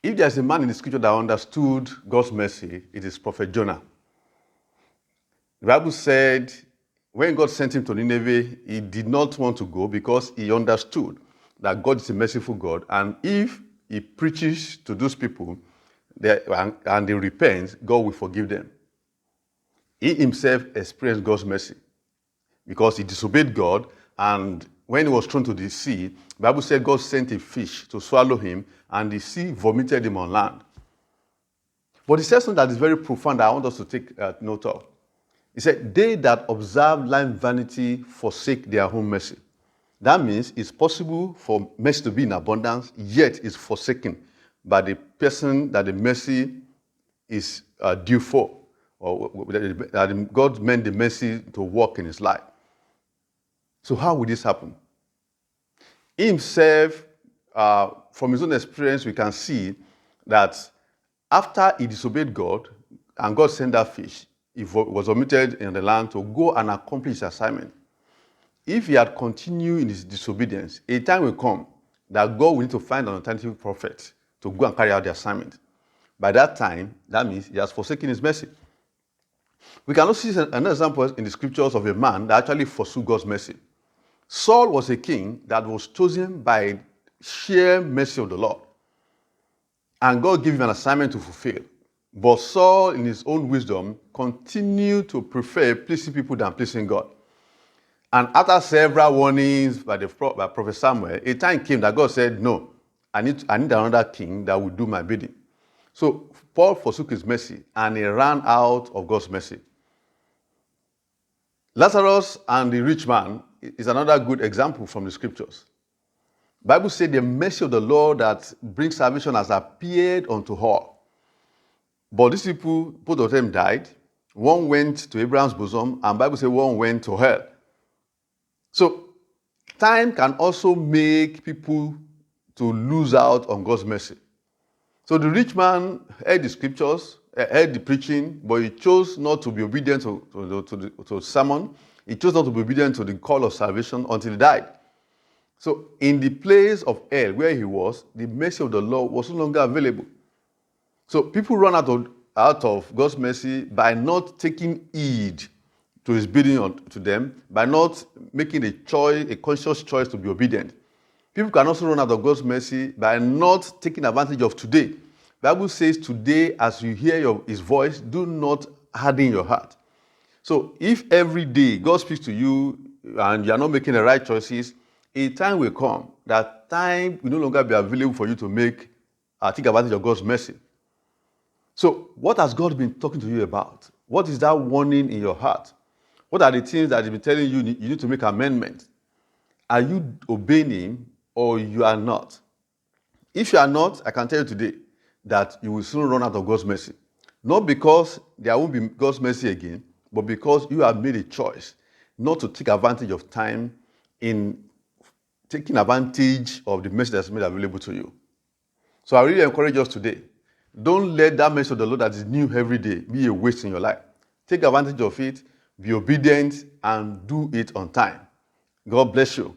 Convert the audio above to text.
If there's a man in the scripture that understood God's mercy, it is Prophet Jonah. The Bible said when God sent him to Nineveh, he did not want to go because he understood that God is a merciful God. And if he preaches to those people and they repent, God will forgive them. He himself experienced God's mercy because he disobeyed God, and when he was thrown to the sea, the Bible said God sent a fish to swallow him, and the sea vomited him on land. But he said something that is very profound that I want us to take note of. He said, they that observe lying vanity forsake their own mercy. That means it's possible for mercy to be in abundance, yet it's forsaken by the person that the mercy is due for, or that God meant the mercy to work in his life. So how would this happen? Himself, from his own experience, we can see that after he disobeyed God and God sent that fish, he was omitted in the land to go and accomplish his assignment. If he had continued in his disobedience, a time will come that God will need to find an alternative prophet to go and carry out the assignment. By that time, that means he has forsaken his mercy. We can also see an example in the scriptures of a man that actually forsook God's mercy. Saul was a king that was chosen by sheer mercy of the Lord. And God gave him an assignment to fulfill. But Saul, in his own wisdom, continued to prefer pleasing people than pleasing God. And after several warnings by Prophet Samuel, a time came that God said, no, I need another king that will do my bidding. So Paul forsook his mercy and he ran out of God's mercy. Lazarus and the rich man is another good example from the scriptures. The Bible said the mercy of the Lord that brings salvation has appeared unto all. But these people, both of them died. One went to Abraham's bosom, and the Bible says one went to hell. So time can also make people to lose out on God's mercy. So the rich man heard the scriptures, heard the preaching, but he chose not to be obedient to the sermon. He chose not to be obedient to the call of salvation until he died. So in the place of hell where he was, the mercy of the Lord was no longer available. So people run out of God's mercy by not taking heed to his bidding to them, by not making a conscious choice to be obedient. People can also run out of God's mercy by not taking advantage of today. The Bible says today, as you hear his voice, do not harden your heart. So if every day God speaks to you and you are not making the right choices, a time will come that time will no longer be available for you to take advantage of God's mercy. So what has God been talking to you about? What is that warning in your heart? What are the things that he's been telling you you need to make amendments? Are you obeying him or you are not? If you are not, I can tell you today that you will soon run out of God's mercy. Not because there won't be God's mercy again, but because you have made a choice not to take advantage of time in taking advantage of the mercy that's made available to you. So I really encourage us today. Don't let that mercy of the Lord that is new every day be a waste in your life. Take advantage of it, be obedient, and do it on time. God bless you.